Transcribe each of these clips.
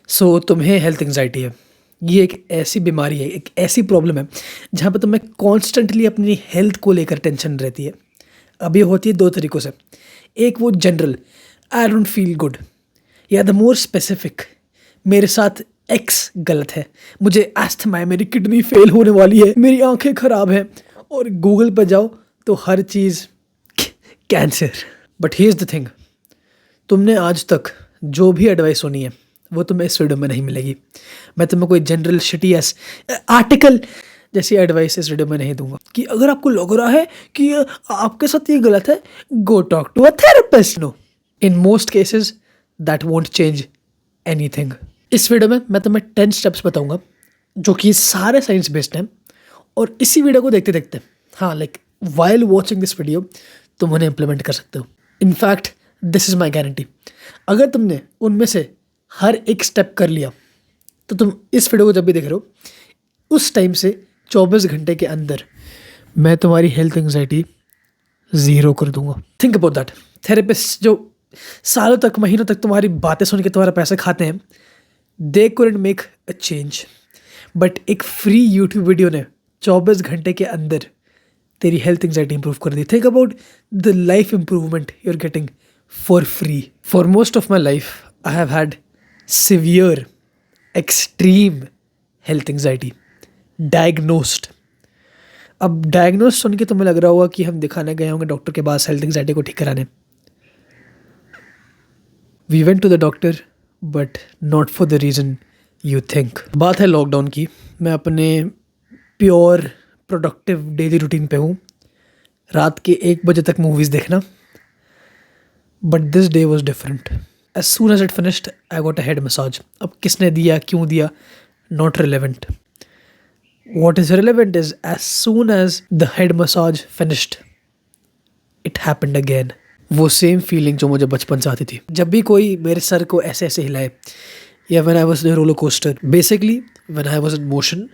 सो तुम्हें health anxiety है। ये एक ऐसी बीमारी है, एक ऐसी प्रॉब्लम है जहाँ पे तुम्हें कॉन्स्टेंटली अपनी हेल्थ को लेकर टेंशन रहती है। अब ये होती है दो तरीक़ों से। एक वो general, I don't feel good, या द मोर स्पेसिफिक, मेरे साथ एक्स गलत है, मुझे अस्थमा है, मेरी किडनी फेल होने वाली है, मेरी आंखें ख़राब हैं, और गूगल पर जाओ तो हर चीज़ cancer. But here's the thing, तुमने आज तक जो भी एडवाइस सुनी है वो तुम्हें इस वीडियो में नहीं मिलेगी। मैं तुम्हें कोई जनरल शिटी एस आर्टिकल जैसी एडवाइस इस वीडियो में नहीं दूंगा कि अगर आपको लग रहा है कि आपके साथ ये गलत है, go talk to a therapist. No, in most cases that won't change anything. इस वीडियो में मैं तुम्हें 10 स्टेप्स बताऊंगा जो कि सारे साइंस बेस्ड हैं, और इसी वीडियो को देखते देखते, हाँ, like while watching this video, तुम उन्हें इम्प्लीमेंट कर सकते हो। In fact this is my guarantee, अगर तुमने उनमें से हर एक स्टेप कर लिया तो तुम इस वीडियो को जब भी देख रहे हो उस टाइम से 24 घंटे के अंदर मैं तुम्हारी हेल्थ एंग्जाइटी ज़ीरो कर दूंगा। Think about that. थेरेपिस्ट जो सालों तक, महीनों तक तुम्हारी बातें सुन के तुम्हारा पैसे खाते हैं, they couldn't make a change. But एक फ्री यूट्यूब वीडियो ने 24 घंटे के अंदर तेरी हेल्थ एंग्जाइटी इंप्रूव कर दी। Think about the life improvement you are getting for free. For most of my life I have had severe extreme health anxiety, diagnosed. अब diagnosed सुन के तुम्हें लग रहा होगा कि हम दिखाने गए होंगे डॉक्टर के पास हेल्थ एंग्जाइटी को ठीक कराने। We went to the doctor but not for the reason you think. बात है लॉकडाउन की। मैं अपने प्योर प्रोडक्टिव डेली रूटीन पे हूँ, रात के 1 बजे तक मूवीज़ देखना। But this day was different. As soon as it finished I got a head massage. अब किसने दिया, क्यों दिया, not relevant. What is relevant is as soon as the head massage finished it happened again. वो same feeling जो मुझे बचपन से आती थी, जब भी कोई मेरे सर को ऐसे ऐसे हिलाए, या when I was in roller coaster, basically when I was in motion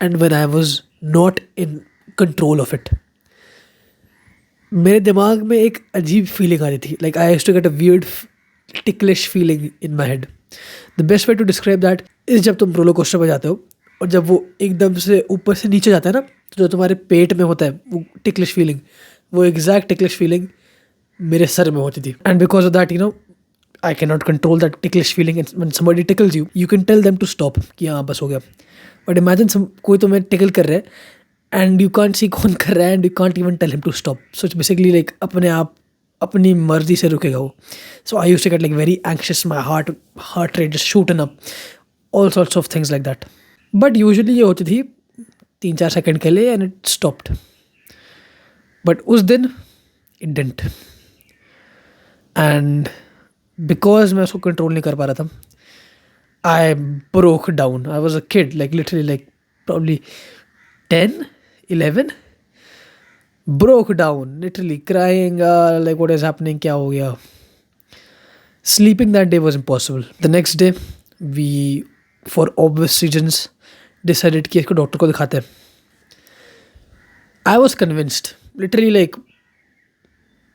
and when I was not in control of it, मेरे दिमाग में एक अजीब फीलिंग आ रही थी। Like I used to get a weird ticklish feeling in my head. The best way to describe that is, जब तुम रोलर कोस्टर पर जाते हो और जब वो एकदम से ऊपर से नीचे जाता है ना, तो जो तुम्हारे पेट में होता है वो टिकलिश फीलिंग, वो एग्जैक्ट टिकलिश फीलिंग मेरे सर में होती थी। And because of that, you know, I can not control that ticklish feeling. When somebody tickles you, you can tell them to stop, कि हाँ बस हो गया। बट इमेजिन कोई तुम्हें टिकल कर रहा है एंड यू कांट सी कौन कर रहा है, and you can't even tell him to stop. So it's basically like अपने आप अपनी मर्जी से रुकेगा वो। So I used to get like very anxious, my heart rate just shooting up, all sorts of things like that. But usually ये होती थी 3-4 सेकंड के लिए एंड इट स्टॉप्ड। बट उस दिन इट डिडंट, एंड बिकॉज मैं उसको control नहीं कर पा रहा था, I broke down. I was a kid, like literally, like probably 10-11, broke down, literally crying, like what is happening, क्या हो गया. Sleeping that day was impossible. The next day we, for obvious reasons, decided कि इसको doctor को दिखाते हैं. I was convinced, literally like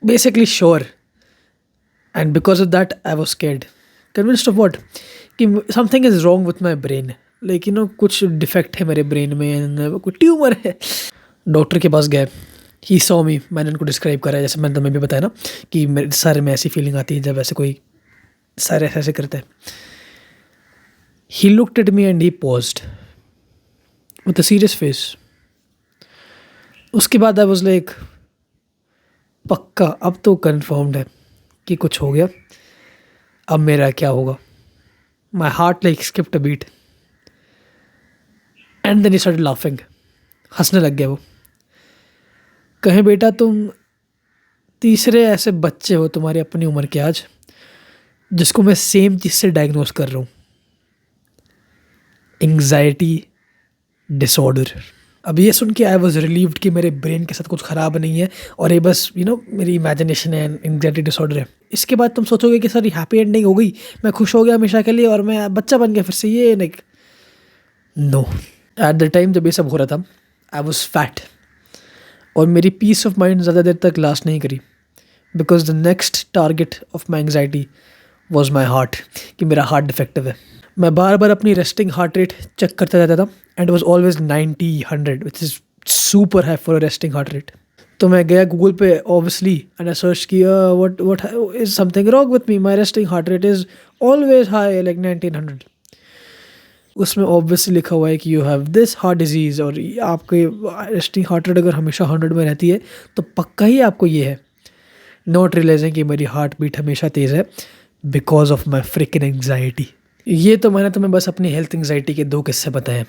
basically sure, and because of that I was scared. Convinced of what? कि something is wrong with my brain, like you know, कुछ defect है मेरे brain में, कोई ट्यूमर है. डॉक्टर के पास गए. ही सॉ मी, मैंने उनको डिस्क्राइब करा जैसे मैंने तुम्हें भी बताया ना कि मेरे सर में ऐसी फीलिंग आती है जब ऐसे कोई सर ऐसे ऐसे करता है. He looked at me and he paused with a serious face. उसके बाद आई वाज लाइक, पक्का अब तो कन्फर्म्ड है कि कुछ हो गया, अब मेरा क्या होगा. My heart like skipped a beat and then he started laughing. हंसने लग गया वो. कहें बेटा, तुम तीसरे ऐसे बच्चे हो तुम्हारी अपनी उम्र के आज जिसको मैं सेम चीज़ से डायग्नोस कर रहा हूँ, एंग्जाइटी डिसऑर्डर. अब ये सुन के आई वॉज रिलीव्ड कि मेरे ब्रेन के साथ कुछ ख़राब नहीं है और ये बस यू नो मेरी इमेजिनेशन है, एंग्जाइटी डिसऑर्डर है. इसके बाद तुम सोचोगे कि सर हैप्पी एंडिंग हो गई, मैं खुश हो गया हमेशा के लिए और मैं बच्चा बन गया फिर से. ये like no. At the time जब ये सब हो रहा था आई वॉज फैट और मेरी पीस ऑफ माइंड ज़्यादा देर तक लास्ट नहीं करी, because the next target of my anxiety was my heart, कि मेरा हार्ट डिफेक्टिव है. मैं बार बार अपनी रेस्टिंग हार्ट रेट चेक करता रहता था and was always 90-100 which is super high for resting heart rate. तो मैं गया गूगल पे ऑब्वियसली एंड आई सर्च किया what what is something wrong with me, my resting heart rate is always high like 1900। उसमें obviously लिखा हुआ है कि you have this heart disease, और आपके रेस्टिंग हार्ट रेट अगर हमेशा 100 में रहती है तो पक्का ही आपको ये है। नॉट रियलाइजिंग कि मेरी हार्ट बीट हमेशा तेज़ है because of my freaking anxiety. ये तो मैंने तुम्हें बस अपनी हेल्थ एंग्जाइटी के 2 किस्से बताए।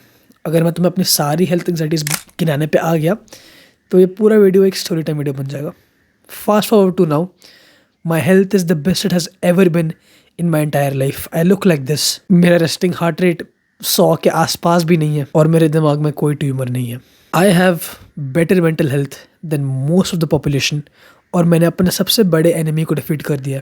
अगर मैं तुम्हें अपनी सारी हेल्थ एंग्जाइटीज़ गिनाने पे आ गया तो ये पूरा वीडियो एक स्टोरी टाइम वीडियो बन जाएगा। Fast forward to now, my health is the best it has ever been in my entire life. I look like this. मेरा रेस्टिंग हार्ट रेट 100 के आसपास भी नहीं है और मेरे दिमाग में कोई ट्यूमर नहीं है। I have better mental health than most of the population, और मैंने अपने सबसे बड़े एनिमी को डिफीट कर दिया,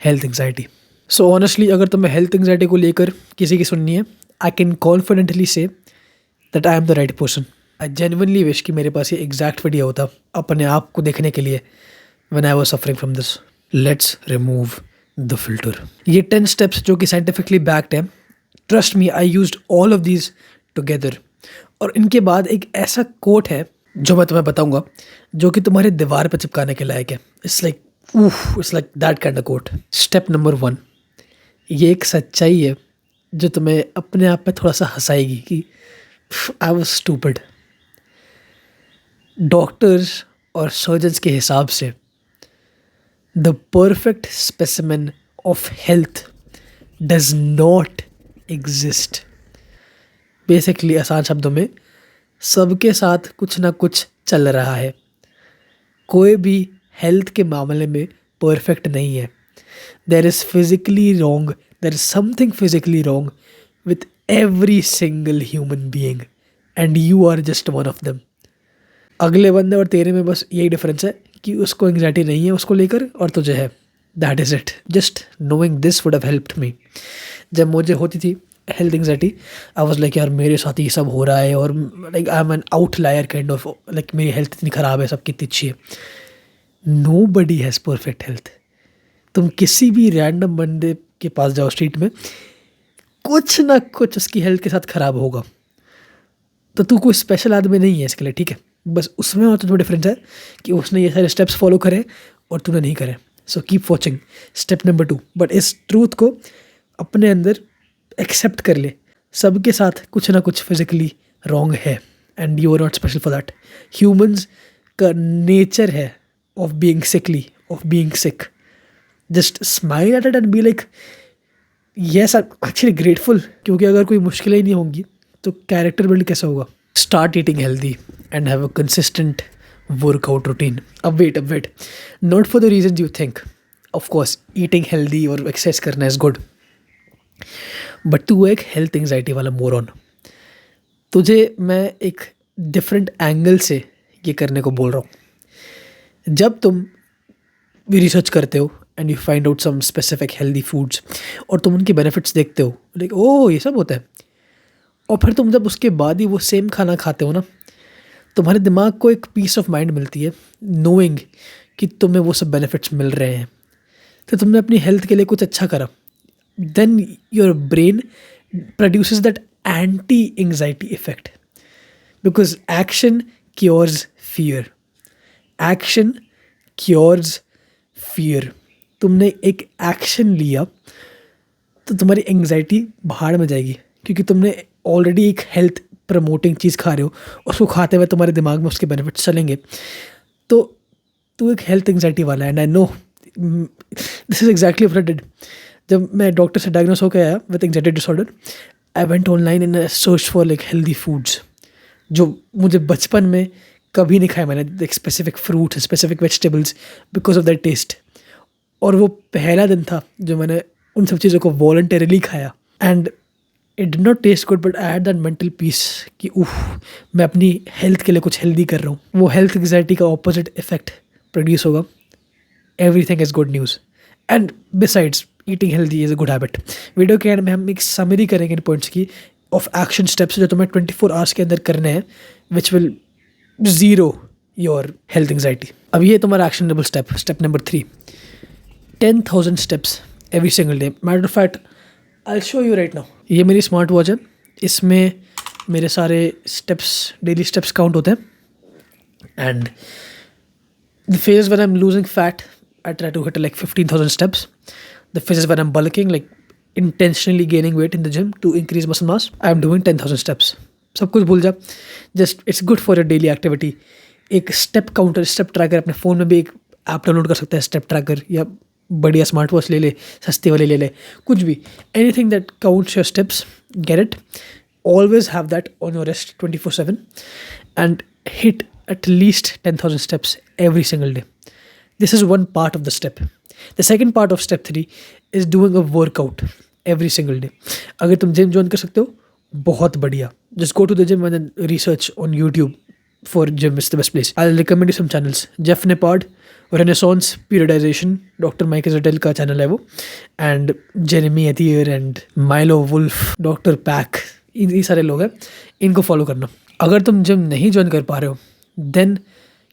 हेल्थ एंग्जाइटी। सो ऑनेस्टली अगर तुम्हें हेल्थ एंग्जाइटी को लेकर किसी की सुननी है, I can confidently say that I am the right person. I genuinely wish कि मेरे पास ये एग्जैक्ट वीडियो होता अपने आप को देखने के लिए when I was suffering from this. Let's remove the filter. ये 10 स्टेप्स जो कि साइंटिफिकली बैक्ड है, trust me I used all of these together. और इनके बाद एक ऐसा कोट है जो मैं तुम्हें बताऊंगा जो कि तुम्हारे दीवार पर चिपकाने के लायक है। It's like that kind of quote. Step number 1, ये एक सच्चाई है जो तुम्हें अपने आप पे थोड़ा सा हंसाएगी कि आई वाज स्टूपिड। डॉक्टर्स और सर्जन्स के हिसाब से the perfect specimen of health does not exist. Basically आसान शब्दों में, सबके साथ कुछ ना कुछ चल रहा है। कोई भी हेल्थ के मामले में परफेक्ट नहीं है। There is physically wrong, there is something physically wrong with every single human being and you are just one of them. अगले बंदे और तेरे में बस यही डिफरेंस है कि उसको एंग्जाइटी नहीं है उसको लेकर और तुझे है। That is it. Just knowing this would have helped me. जब मुझे होती थी health anxiety, I was like यार मेरे साथ ये सब हो रहा है और like I am N outlier kind of, like मेरी हेल्थ इतनी ख़राब है, सबकी इतनी अच्छी है। Nobody has perfect health. तुम किसी भी रैंडम बंदे के पास जाओ स्ट्रीट में, कुछ ना कुछ उसकी हेल्थ के साथ ख़राब होगा। तो तू कोई स्पेशल आदमी नहीं है इसके लिए, ठीक है। बस उसमें और तो डिफरेंस है कि उसने ये सारे स्टेप्स फॉलो करे और तूने नहीं करे। So keep watching step number 2। But इस ट्रूथ को अपने अंदर एक्सेप्ट कर ले, सबके साथ कुछ ना कुछ फिजिकली रॉन्ग है and you are not special for that. Humans का नेचर है of being sickly, of being sick. Just smile at it and be like yes I am actually grateful, क्योंकि अगर कोई मुश्किलें ही नहीं होंगी तो कैरेक्टर बिल्ड कैसे होगा। Start eating healthy and have a consistent workout routine. अब wait, not for the reason you think. Of course eating healthy और एक्सरसाइज करना इज गुड, बट तू एक हेल्थ एंग्जाइटी वाला मोरॉन। तुझे मैं एक डिफरेंट एंगल से ये करने को बोल रहा हूँ। जब तुम भी रिसर्च करते हो and you find out some specific healthy foods और तुम उनके बेनिफिट्स देखते हो, लाइक ओह ये सब होता है, और फिर तुम जब उसके बाद ही वो सेम खाना खाते हो ना, तुम्हारे दिमाग को एक पीस ऑफ माइंड मिलती है नोइंग कि तुम्हें वो सब बेनिफिट्स मिल रहे हैं। तो तुमने अपनी हेल्थ के लिए कुछ अच्छा करा। Then your brain produces that anti anxiety effect, because action cures fear. Action cures fear. तुमने एक एक्शन लिया तो तुम्हारी एंग्जाइटी भाड़ में जाएगी, क्योंकि तुमने ऑलरेडी एक हेल्थ प्रमोटिंग चीज़ खा रहे हो, उसको खाते हुए तुम्हारे दिमाग में उसके बेनिफिट्स चलेंगे। तो तू एक हेल्थ एंग्जाइटी वाला है and I know this is exactly what I did. जब मैं डॉक्टर से डायग्नोस होकर आया with anxiety disorder, I went online in search for like healthy foods जो मुझे बचपन में कभी नहीं खाया मैंने, like specific fruits, specific vegetables, because of that taste. और वो पहला दिन था जो मैंने उन सब चीज़ों को वॉलंटरीली खाया and it did not taste good, but I had that mental peace कि मैं अपनी हेल्थ के लिए कुछ हेल्दी कर रहा हूँ। वो हेल्थ एंग्जाइटी का ऑपोजिट इफेक्ट प्रोड्यूस होगा। Everything is good news and besides eating healthy is a good habit. Video के एंड में हम एक समरी करेंगे इन पॉइंट्स की ऑफ एक्शन स्टेप्स जो तुम्हें 24 आवर्स के अंदर करने हैं, which will zero your health anxiety. अब ये तुम्हारा actionable step number 3, 10,000 steps every single day. Matter of fact I show you right now. ये मेरी स्मार्ट वॉच है, इसमें मेरे सारे स्टेप्स, डेली स्टेप्स काउंट होते हैं। And the phase when I'm losing fat, I try to hit like 15,000 steps. The phases when I'm bulking, like intentionally gaining weight in the gym to increase muscle mass, I'm doing 10,000 steps. सब कुछ भूल जा, just it's good for your daily activity. एक step counter, step tracker, अपने phone में भी एक app download कर सकता है स्टेप ट्रैकर, या बढ़िया स्मार्ट वॉच ले ले, सस्ते वाले ले ले, कुछ भी, anything that counts your steps, get it. Always have that on your wrist 24/7 and hit at least 10,000 steps every single day. This is one part of the step. The second part of step 3 is doing a workout every single day. अगर तुम gym join कर सकते हो, बहुत बढ़िया. Just go to the gym and then research on YouTube for gym is the best place. I'll recommend you some channels. Jeff Nippard, Renaissance Periodization, Dr. Mike Isotel का channel है वो, and Jeremy Ethier and Milo Wolf, Dr. Pack, ये सारे लोग हैं, इनको follow करना. अगर तुम जिम नहीं ज्वाइन कर पा रहे हो, then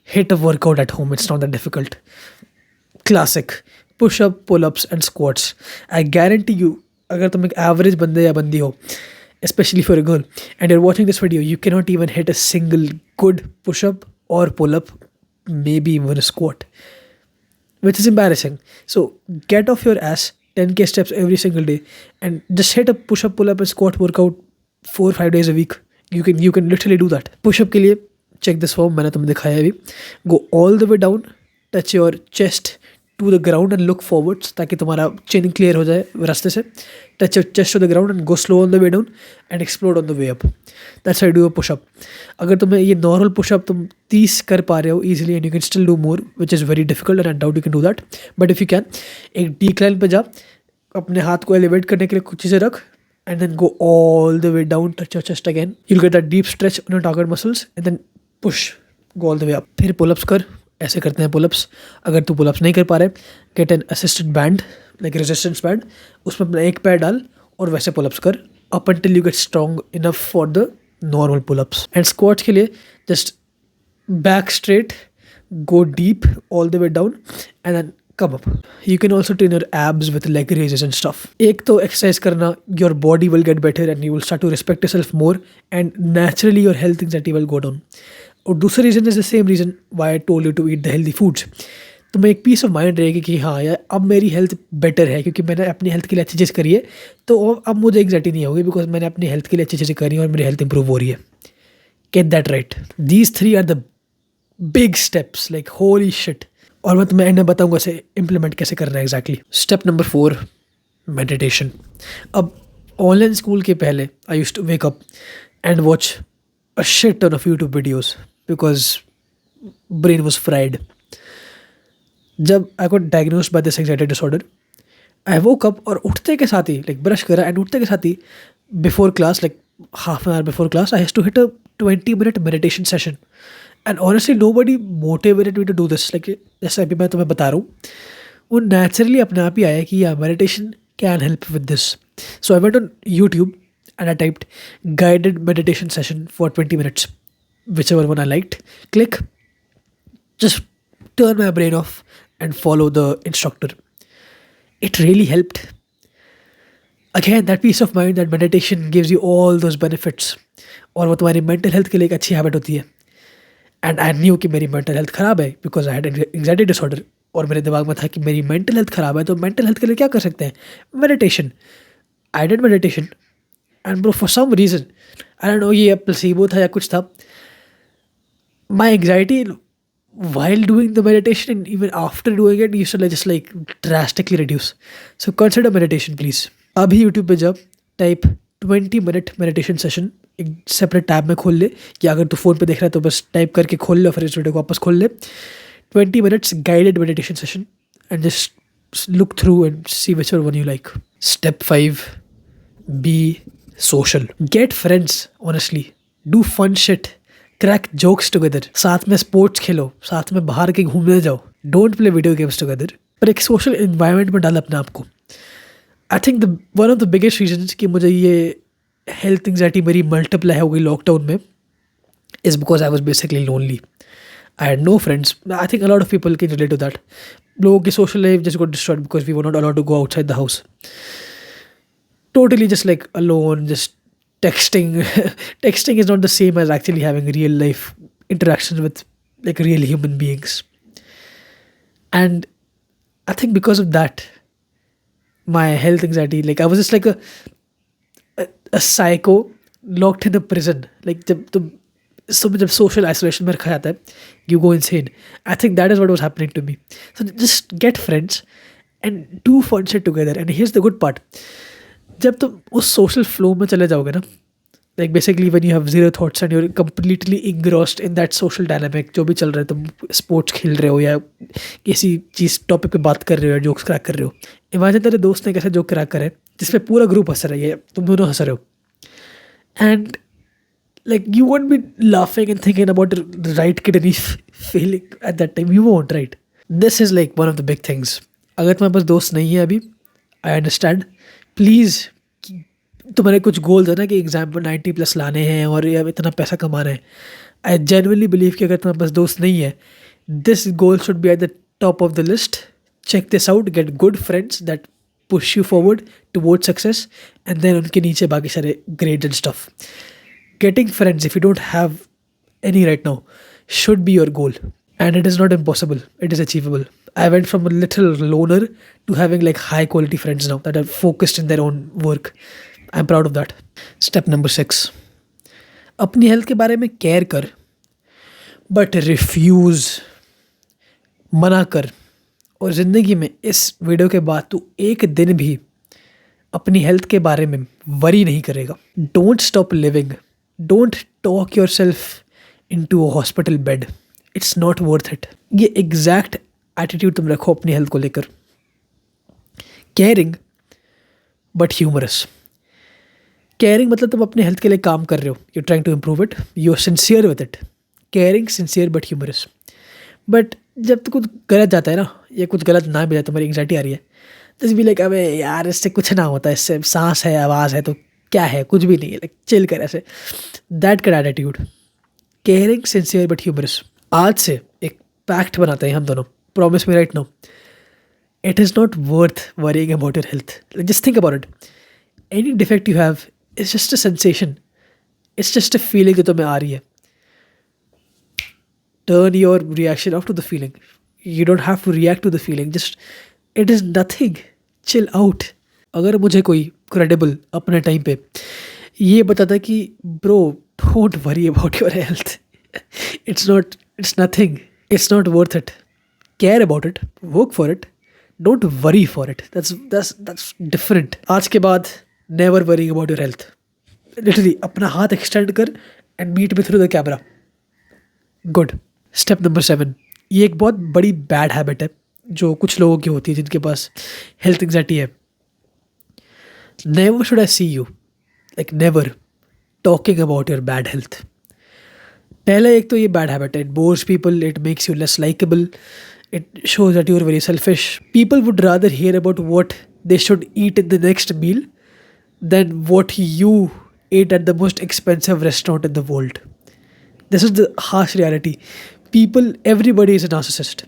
hit a workout at home. It's not that difficult. Classic pushup, pullups and squats. I guarantee you, अगर तुम एक एवरेज बंदे या बंदी हो, especially for a girl, and you're watching this video, you cannot even hit a single good push-up or pull-up, maybe even a squat, which is embarrassing. So get off your ass, 10k steps every single day, and just hit a push-up, pull-up and squat workout 4-5 days a week. You can literally do that. Push-up के लिए check this form, मैंने तुम्हें दिखाया अभी. Go all the way down, touch your chest to the ground and look forwards, ताकि तुम्हारा chin clear हो जाए रास्ते से. Touch your chest to the ground and go slow on the way down and explode on the way up. That's how you do a push-up. अगर तुम्हें ये normal push-up तुम 30 कर पा रहे हो easily, and you can still do more, which is very difficult and I doubt you can do that. But if you can, एक decline पे जा, अपने हाथ को elevate करने के लिए कुछ चीज़ें रख, and then go all the way down, touch your chest again. You'll get that deep stretch on your target muscles, and then push, go all the way up. फिर pull-ups कर, ऐसे करते हैं pull-ups. अगर तू pull-ups नहीं कर पा रहे, get an assisted band, like resistance band, उसमें अपना एक पैर डाल और वैसे pull-ups कर up until you get strong enough for the normal pull-ups. And squats के लिए just back straight, go deep all the way down, and then come up. You can also train your abs with leg raises and stuff. एक तो exercise करना, your body will get better and you will start to respect yourself more, and naturally your health anxiety will go down. और दूसरा reason is the same reason why I told you to eat the healthy foods. तुम्हें एक piece of mind रहेगी कि हाँ यार, अब मेरी हेल्थ बेटर है क्योंकि मैंने अपनी हेल्थ के लिए अच्छी चीज़ करी है, तो अब मुझे एग्जैक्टी नहीं होगी बिकॉज मैंने अपनी हेल्थ के लिए अच्छी चीज़ें करी हैं और मेरी हेल्थ इंप्रूव हो रही है. Get that right. These 3 are the big steps, like holy shit. और मैं तुम्हें एंड में बताऊंगा इसे इम्प्लीमेंट कैसे करना है एग्जैक्टली. Step number 4, meditation. अब ऑनलाइन स्कूल के पहले I used to wake up and watch a shit ton of YouTube videos because brain was fried. जब I got diagnosed by this anxiety disorder, I woke up और उठते के साथ ही, like brush करा and उठते के साथ ही, before class, like half an hour before class, I used to hit a 20-minute meditation session. And honestly, nobody motivated me to do this. Like, जैसे अभी मैं तुम्हें बता रहा हूँ, वो naturally अपने आप ही आया कि yeah, meditation can help with this. So I went on YouTube and I typed guided meditation session for 20 minutes, whichever one I liked. Click, just turn my brain off and follow the instructor. It really helped. Again, that peace of mind, that meditation gives you all those benefits. और वो तुम्हारी mental health के लिए एक अच्छी habit होती है. And I knew कि मेरी मेंटल हेल्थ ख़राब है because I had anxiety disorder. और मेरे दिमाग में था कि मेरी मेंटल हेल्थ ख़राब है, तो मेंटल हेल्थ के लिए क्या कर सकते हैं? Meditation. I did meditation and bro for some reason, I don't know ये प्लेसिबो था या कुछ था, my anxiety while doing the meditation and even after doing it used to just like drastically reduce. So consider meditation please. अभी YouTube पे जब type 20-minute meditation session एक separate tab में खोल ले, या अगर तू फ़ोन पे देख रहा है तो बस टाइप करके खोल ले और फिर इस वीडियो को वापस खोल ले. 20 minutes guided meditation session and just look through and see whichever one you like. Step 5, be social. Get friends, honestly. Do fun shit. Crack jokes together. साथ में स्पोर्ट्स खेलो, साथ में बाहर के घूमने जाओ. Don't play video games together. पर एक सोशल इन्वायरमेंट में डाल अपने आप को. I think one of the biggest reasons कि मुझे ये हेल्थ एंग्जाइटी मेरी मल्टीप्लाई हो गई लॉकडाउन में is because I was basically lonely. I had no friends. I think a lot of people can relate to that. लोगों की social life just got destroyed because we were not allowed to go outside the house. totally just like alone, just texting. Texting is not the same as actually having real life interaction with like real human beings. And I think because of that, my health anxiety, like I was just like a psycho locked in a prison. Like the so much of social isolation में रखा जाता है, you go insane. I think that is what was happening to me. So just get friends and do fun shit together. And here's the good part. जब तुम उस social flow में चले जाओगे ना, like basically when you have zero thoughts and you're completely engrossed in that social dynamic, जो भी चल रहा है, तुम स्पोर्ट्स खेल रहे हो या किसी चीज़ टॉपिक पे बात कर रहे हो या जोक्स क्रैक कर रहे हो, इमेजिन तेरे दोस्त ने कैसे जोक क्रैक करे जिसपे पूरा ग्रुप हंस रहा है, तुम दोनों हंस रहे हो, and like you won't be laughing and thinking about the right kid any feeling at that time. You won't, right? This is like one of the big things. अगर तुम्हारे पास दोस्त नहीं है अभी, आई अंडरस्टैंड. प्लीज़, तुम्हारे कुछ goals है ना कि एग्जाम पर 90+ लाने हैं और या इतना पैसा कमाना है. आई जेन्युइनली बिलीव कि अगर तुम्हारे पास दोस्त नहीं है, this goal should be at the top of the list. Check this out, get good friends that push you forward toward success, and then उनके नीचे बाकी सारे grades and stuff. Getting friends, if you don't have any right now, should be your goal. And it is not impossible. It is achievable. I went from a little loner to having like high quality friends now that are focused in their own work. I'm proud of that. Step number 6. अपनी health के बारे में care कर, but refuse, मना कर. और ज़िंदगी में इस वीडियो के बाद तू एक दिन भी अपनी हेल्थ के बारे में वरी नहीं करेगा. Don't stop living. Don't talk yourself into a hospital bed. It's not worth it. ये एग्जैक्ट एटीट्यूड तुम रखो अपनी हेल्थ को लेकर. Caring but humerus. केयरिंग मतलब तुम अपने हेल्थ के लिए काम कर रहे हो, you trying to improve it, you are sincere with it. Caring, sincere but humorous. But जब तो कुछ गलत जाता है ना, या कुछ गलत ना भी जाए, तुम्हारी एंग्जाइटी आ रही है, तो भी लाइक अबे यार इससे कुछ ना होता, इससे सांस है, आवाज़ है, तो क्या है, कुछ भी नहीं है, लाइक चिल कर ऐसे. दैट का attitude. Caring, sincere but humorous. आज से एक पैक्ट बनाते हैं हम दोनों. Promise me right now, it is not worth worrying about your health. Just think about it. Any defect you have is just a sensation. It's just a feeling जो तुम्हें आ रही है. Turn your reaction off to the feeling. You don't have to react to the feeling. Just, it is nothing. Chill out. अगर मुझे कोई credible अपने time पे ये बताता कि bro, don't worry about your health. It's nothing. It's not worth it. Care about it. Work for it. Don't worry for it. That's different. आज के बाद never worrying about your health. Literally अपना हाथ extend कर and meet me through the camera. Good. Step number 7. ये एक बहुत बड़ी बैड हैबिट है जो कुछ लोगों की होती है जिनके पास हेल्थ एंग्जाइटी है. Never should I see you, like never, talking about your bad health. पहले एक तो ये बैड हैबिट है. It bores people, it makes you less likeable, it shows that you are very selfish. People would rather hear about what they should eat in the next meal than what you ate at the most expensive restaurant in the world. This is the harsh reality. Everybody is a narcissist.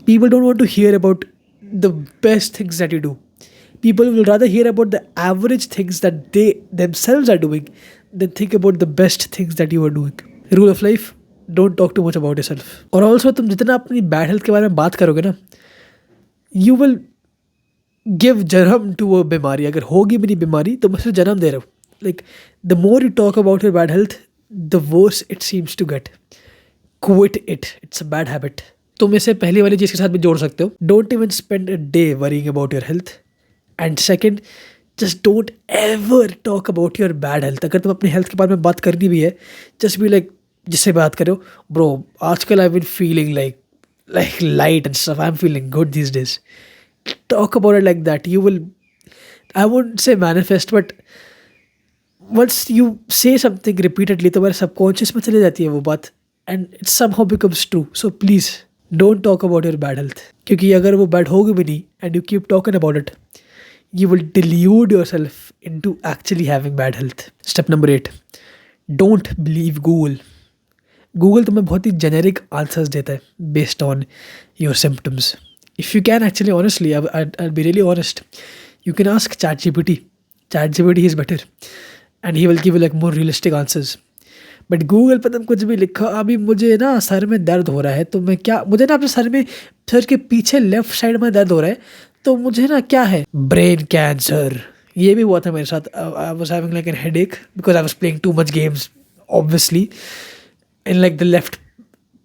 People don't want to hear about the best things that you do. People will rather hear about the average things that they themselves are doing than think about the best things that you are doing. Rule of life, don't talk too much about yourself. और also तुम जितना अपनी bad health के बारे में बात करोगे ना, you will give जन्म to a बीमारी. अगर होगी भी नहीं बीमारी तो मुझसे जन्म दे रहे हो. Like, the more you talk about your bad health, the worse it seems to get. Quit it. It's a bad habit. तुम इसे पहली वाली चीज़ के साथ भी जोड़ सकते हो. Don't even spend a day worrying about your health. And second, just don't ever talk about your bad health. अगर तुम अपनी हेल्थ के बारे में बात करनी भी है, just be like, जिससे बात करो, bro, आजकल I've been feeling like light and stuff. I'm feeling good these days. Talk about it like that. You will, I wouldn't say manifest, but once you say something repeatedly, तुम्हारे subconscious में चली जाती है वो बात, and it somehow becomes true. So please don't talk about your bad health, क्योंकि अगर वो bad होगी भी नहीं and you keep talking about it, you will delude yourself into actually having bad health. Step number 8. Don't believe Google. Google तुम्हें बहुत ही generic answers देता है based on your symptoms. If you can actually honestly, I'll be really honest, you can ask ChatGPT. ChatGPT is better and he will give you like more realistic answers. But Google पर तुम कुछ भी लिखो, अभी मुझे ना sir में दर्द हो रहा है तो मैं क्या, मुझे ना अपने सर के पीछे लेफ्ट साइड में दर्द हो रहा है तो मुझे ना क्या है, ब्रेन कैंसर। ये भी हुआ था मेरे साथ। I was having like an headache because I was playing too much games obviously in like the left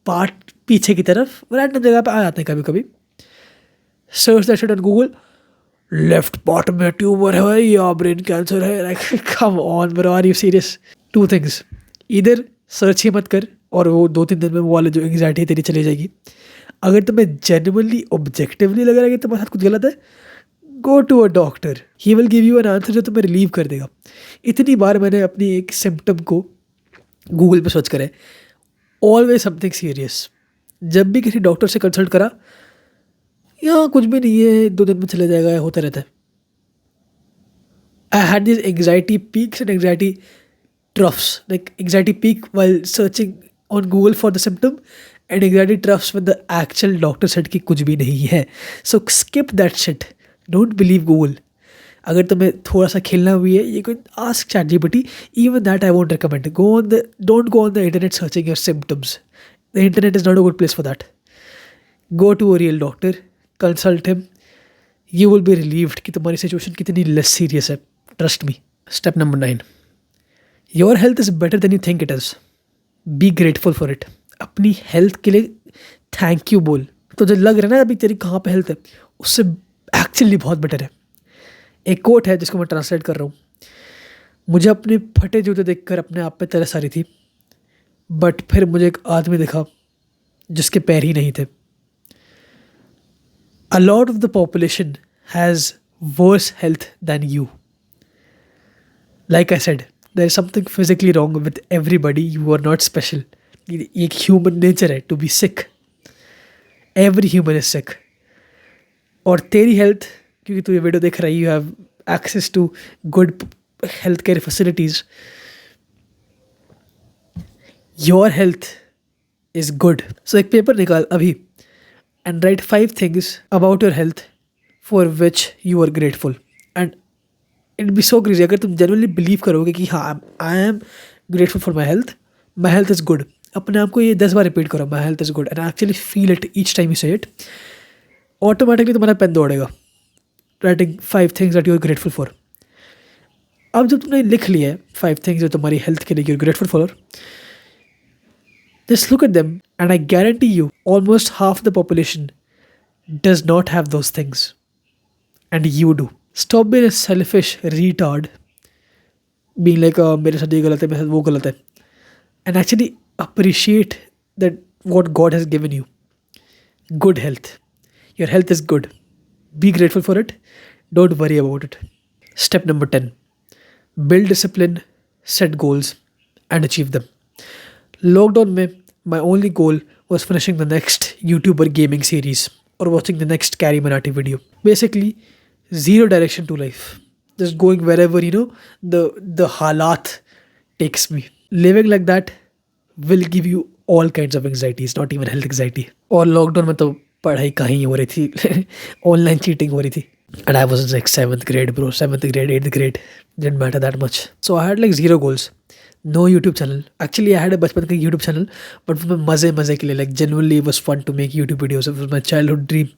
part, पीछे की तरफ रैंडम जगह पे आ जाते हैं कभी कभी। Search that shit on Google, left part में ट्यूमर है या ब्रेन कैंसर है। Like come on bro, are you serious? Two things, इधर सर्च ही मत कर और वो 2-3 दिन में वो वाले जो एंग्जाइटी है तेरी चली जाएगी। अगर तुम्हें जेन्युइनली ऑब्जेक्टिवली लग रहा है कि तुम्हारे साथ कुछ गलत है, go to a doctor, he will give you an answer जो तुम्हें रिलीव कर देगा। इतनी बार मैंने अपनी एक सिम्टम को गूगल पे सर्च करा है, ऑलवेज समथिंग सीरियस। जब भी किसी डॉक्टर से कंसल्ट करा, यहाँ कुछ भी नहीं है, 2 दिन में चले जाएगा, होता रहता है। I had this anxiety peaks and anxiety troughs, like anxiety peak while searching on Google for the symptom and anxiety troughs when the actual doctor said कि कुछ भी नहीं है। So skip that shit, don't believe Google। अगर तुम्हें थोड़ा सा खेलना हुई है, you can ask ChatGPT, even that I won't recommend। Don't go on the internet searching your symptoms, the internet is not a good place for that। Go to a real doctor, consult him, you will be relieved कि तुम्हारी situation कितनी less serious है, trust me। Step number 9, your health is better than you think it is, be grateful for it. अपनी health के लिए thank you बोल। तो जो लग रहा है ना अभी तेरी कहाँ पे हेल्थ है, उससे एक्चुअली बहुत बेटर है। एक कोट है जिसको मैं ट्रांसलेट कर रहा हूँ, मुझे अपने फटे जूते देखकर अपने आप पे तरस आ रही थी, बट फिर मुझे एक आदमी दिखा जिसके पैर ही नहीं थे। A lot of the population has worse health than you. Like I said, there is something physically wrong with everybody, you are not special। एक human nature है to be sick, every human is sick। और तेरी health, क्योंकि तू ये video देख रही है, you have access to good healthcare facilities, your health is good। so एक पेपर निकाल अभी and write 5 things about your health for which you are grateful and it be so crazy. अगर तुम जनरली बिलीव करोगे कि हाँ I am grateful for my health is good, अपने आप को ये 10 बार रिपीट करो, my health is good, and actually feel it each time you say it, automatically तुम्हारा पेन दौड़ेगा writing 5 things that you are grateful for. अब जब तुमने लिख लिया है 5 थिंग्स जो तुम्हारी हेल्थ के लिए you are grateful for, just look at them and I guarantee you almost half the population does not have those things and you do. Stop being a selfish retard, being like मेरे साथ ये गलत है, मेरे साथ वो गलत है, and actually appreciate that what God has given you, good health, your health is good, be grateful for it, don't worry about it। Step number 10, build discipline, set goals and achieve them। Lockdown में my only goal was finishing the next YouTuber gaming series or watching the next Carrie Marathi video। Basically zero direction to life, just going wherever the halat takes me। Living like that will give you all kinds of anxieties, not even health anxiety। और lockdown में तो पढ़ाई कहीं हो रही थी, online cheating हो रही थी, and I was in like 7th grade bro, 7th grade, 8th grade, didn't matter that much। so I had like 0 goals, no YouTube channel। actually I had a बचपन का YouTube channel, but वो मज़े के लिए, like genuinely it was fun to make YouTube videos, it was my childhood dream।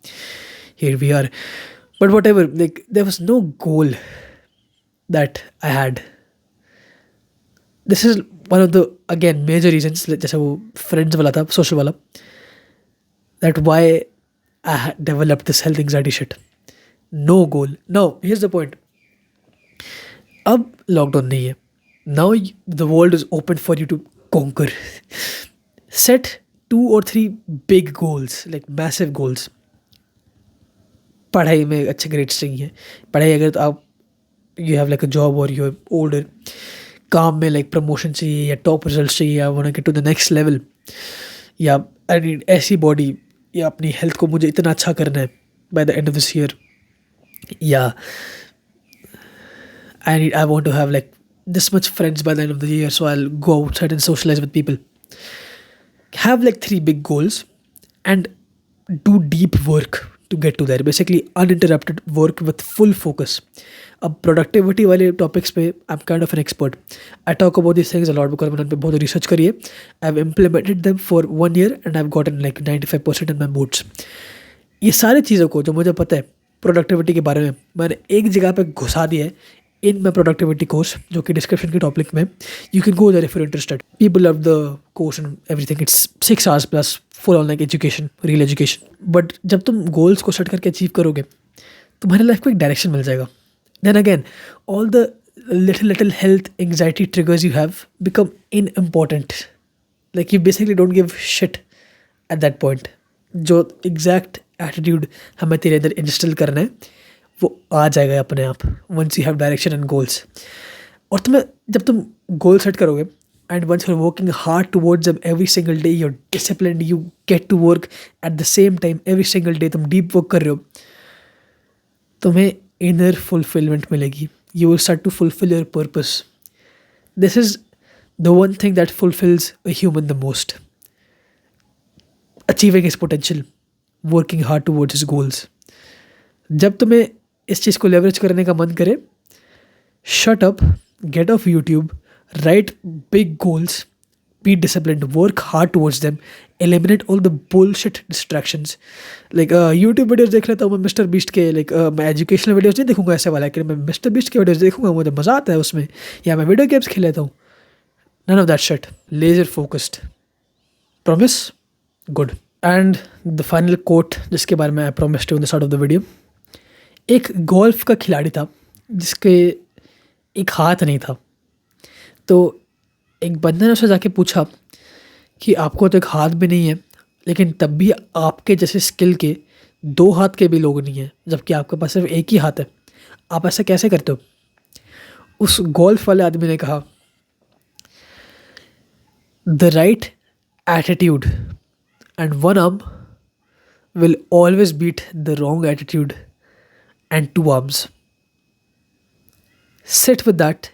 here we are, but whatever, like there was no goal that I had। this is one of the again major reasons, जैसे वो friends वाला था, social वाला, that why I had developed this health anxiety shit। no goal। now here's the point, अब lockdown नहीं है, now the world is open for you to conquer। set 2 or 3 big goals, like massive goals। पढ़ाई में अच्छे grades चाहिए, पढ़ाई अगर तो आप you have like a job और यू आर ओल्डर, काम में लाइक प्रमोशन चाहिए या टॉप रिजल्ट्स चाहिए, या want to get to the next level, या आई नीड ऐसी बॉडी, या अपनी हेल्थ को मुझे इतना अच्छा करना है by the end of this year, या I want to have like this much friends by the end of the year, so I will go outside and socialize with people. Have like 3 big goals and do deep work to get to there. Basically, uninterrupted work with full focus. अब productivity वाले topics पे I am kind of an expert. I talk about this things a lot because मैंने उन पे बहुत research करी है. I have implemented them for 1 year and I have gotten like 95% in my moods. ये सारी चीज़ों को जो मुझे पता है प्रोडक्टिविटी के बारे में, मैंने एक जगह पे घुसा दिया है इन माई प्रोडक्टिविटी कोर्स, जो कि डिस्क्रिप्शन के टॉपिक में. You can go there if you interested. People love the course and everything. It's 6 hours plus full on like education, real education. But जब तुम गोल्स को सेट करके अचीव करोगे, तुम्हारी लाइफ को एक डायरेक्शन मिल जाएगा. Then again, all the little health anxiety triggers you have become unimportant. Like you basically don't give shit at that point. जो exact attitude हमें तेरे अंदर इंस्टॉल करना है वो आ जाएगा अपने आप once you have direction and goals. और तुम्हें जब तुम गोल सेट करोगे and once you're working hard towards them every single day, you're disciplined, you get to work at the same time every single day, तुम deep work कर रहे हो, तुम्हें inner fulfillment मिलेगी. You will start to fulfill your purpose. This is the one thing that fulfills a human the most. Achieving his potential, working hard towards his goals. जब तुम्हें इस चीज़ को leverage करने का मन करे, shut up, get off YouTube, write big goals, be disciplined, work hard towards them, eliminate all the bullshit distractions. Like YouTube videos देख लेता हूँ मैं मिस्टर बीस्ट के. मैं एजुकेशनल वीडियोस नहीं देखूंगा ऐसे वाला कि मैं मिस्टर बीस्ट के वीडियोस देखूंगा, मुझे मज़ा आता है उसमें, या मैं वीडियो गेम्स खेल लेता हूँ. None of that shit. Laser focused. Promise? Good. And the final quote जिसके बारे में I promised you in the start of the video. एक गोल्फ का खिलाड़ी था जिसके एक हाथ नहीं था. तो एक बंदे ने उससे जाके पूछा कि आपको तो एक हाथ भी नहीं है, लेकिन तब भी आपके जैसे स्किल के 2 हाथ के भी लोग नहीं हैं, जबकि आपके पास सिर्फ एक ही हाथ है. आप ऐसा कैसे करते हो? उस गोल्फ वाले आदमी ने कहा, the right attitude and one arm will always beat the wrong attitude and 2 arms. Sit with that,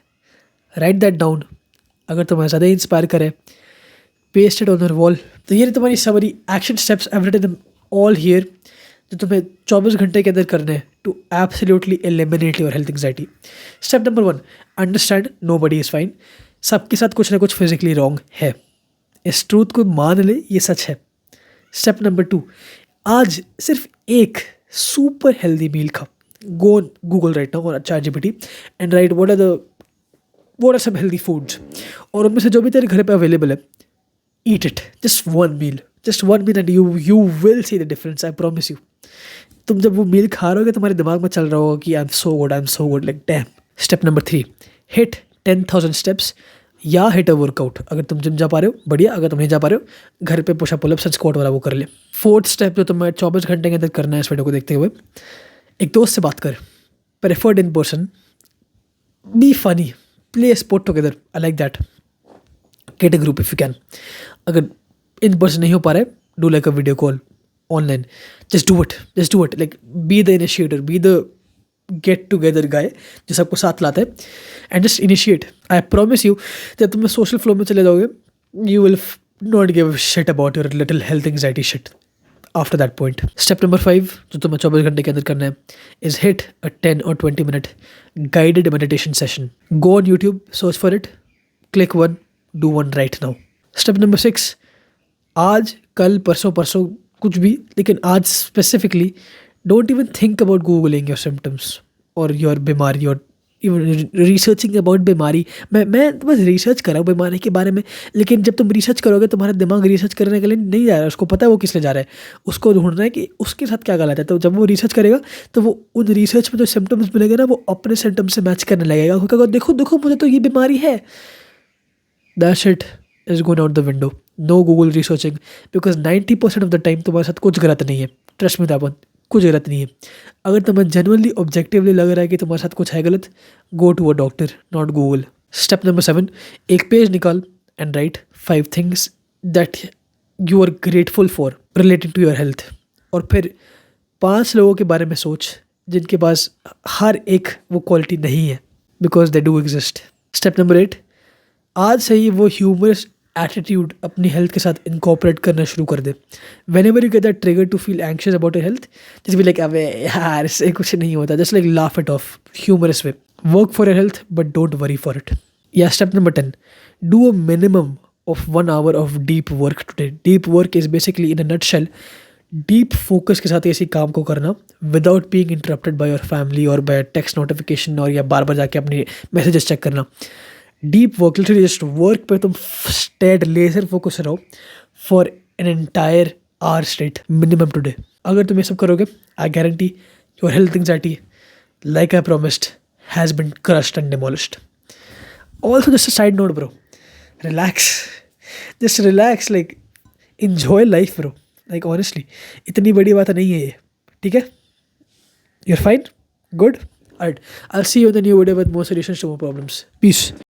write that down. अगर तुम्हें ज़्यादा इंस्पायर करे, paste it on your wall. तो ये तुम्हारी summary action steps I have written them all here, जो तुम्हें 24 घंटे के अंदर करने हैं to absolutely eliminate your health anxiety. Step number 1, understand nobody is fine. सबके साथ कुछ ना कुछ फिजिकली रॉन्ग है. इस ट्रूथ को मान ले, ये सच है. स्टेप नंबर 2, आज सिर्फ एक सुपर हेल्दी मील खा. Go on Google right now और ChatGPT and right what are some healthy foods, और उनमें से जो भी तेरे घर पे अवेलेबल है, eat it. Just one meal and you will see the difference, I promise you. तुम जब वो मील खा रहे होगे तुम्हारे दिमाग में चल रहा होगा कि I'm so good, like damn. Step number 3, hit 10,000 steps या hit a workout. अगर तुम जिम जा पा रहे हो बढ़िया, अगर तुम नहीं जा पा रहे हो घर पे पुशअप पुलअप्स एंड स्क्वाट वाला वो कर ले. 4th स्टेप जो तुम्हें 24 घंटे के अंदर करना है इस वीडियो को देखते हुए, एक दोस्त से बात कर, preferred in person, be funny, play a sport together. I like that. Get a group if you can. अगर in person नहीं हो पा रहा है, do like a video call online. Just do it. Like be the initiator, be the get together guy जो सबको साथ लाता है, and just initiate. I promise you जब तुम social flow में चले जाओगे, you will not give a shit about your little health anxiety shit after that point. Step number 5 जो तुम्हें 24 घंटे के अंदर करना है is hit a 10 or 20 minute guided meditation session. Go on YouTube, search for it, click one, do one right now. Step number 6, आज कल परसों कुछ भी, लेकिन आज specifically don't even think about googling your symptoms or your बीमारी or even researching about बीमारी. मैं तो बस रिसर्च कर रहा हूँ बीमारी के बारे में, लेकिन जब तुम रिसर्च करोगे तुम्हारा दिमाग रिसर्च करने के लिए नहीं जा रहा है. उसको पता है वो किस लिए जा रहा है, उसको ढूंढना है कि उसके साथ क्या गलत है. तो जब वो रिसर्च करेगा तो वो उन रिसर्च में जो सिम्टम्स मिलेंगे ना, वो अपने सिम्टम्स से मैच करने लगेगा. वो कहेगा देखो मुझे तो ये बीमारी है. That shit is going out the window. No Google researching, because 90% of the time तुम्हारे साथ कुछ गलत नहीं है. ट्रस्ट में दैट, कुछ गलत नहीं है. अगर तुम्हें जेन्युइनली ऑब्जेक्टिवली लग रहा है कि तुम्हारे साथ कुछ है गलत, go to a doctor, not Google. Step number 7, एक पेज निकाल and write 5 things that you are grateful for related to your health. और फिर 5 लोगों के बारे में सोच जिनके पास हर एक वो क्वालिटी नहीं है, because they do exist. Step number 8, आज से ही वो ह्यूमरस एटीट्यूड अपनी हेल्थ के साथ इनकॉर्पोरेट करना शुरू कर दे। Whenever you get that trigger to feel anxious about your health, just be like अबे यार इससे कुछ नहीं होता, just like laugh it off humorous way. Work for your health but don't worry for it. या step number 10, do a minimum of 1 hour of deep work today. Deep work is basically in a nutshell deep focus के साथ किसी काम को करना without being interrupted by your family और bye text notification, और या बार बार जाके अपनी मैसेजेस चेक करना। Deep work literally just work पे तुम स्टेड लेजर फोकस रहो for an entire hour straight minimum today. अगर तुम ये सब करोगे, I guarantee your health anxiety, like I promised, has been crushed and demolished. Also just a side note bro, relax, just relax, like enjoy life bro, like honestly इतनी बड़ी बात नहीं है ये, ठीक है? You're fine, good, alright, I'll see you in the new video with more solutions to more problems. Peace.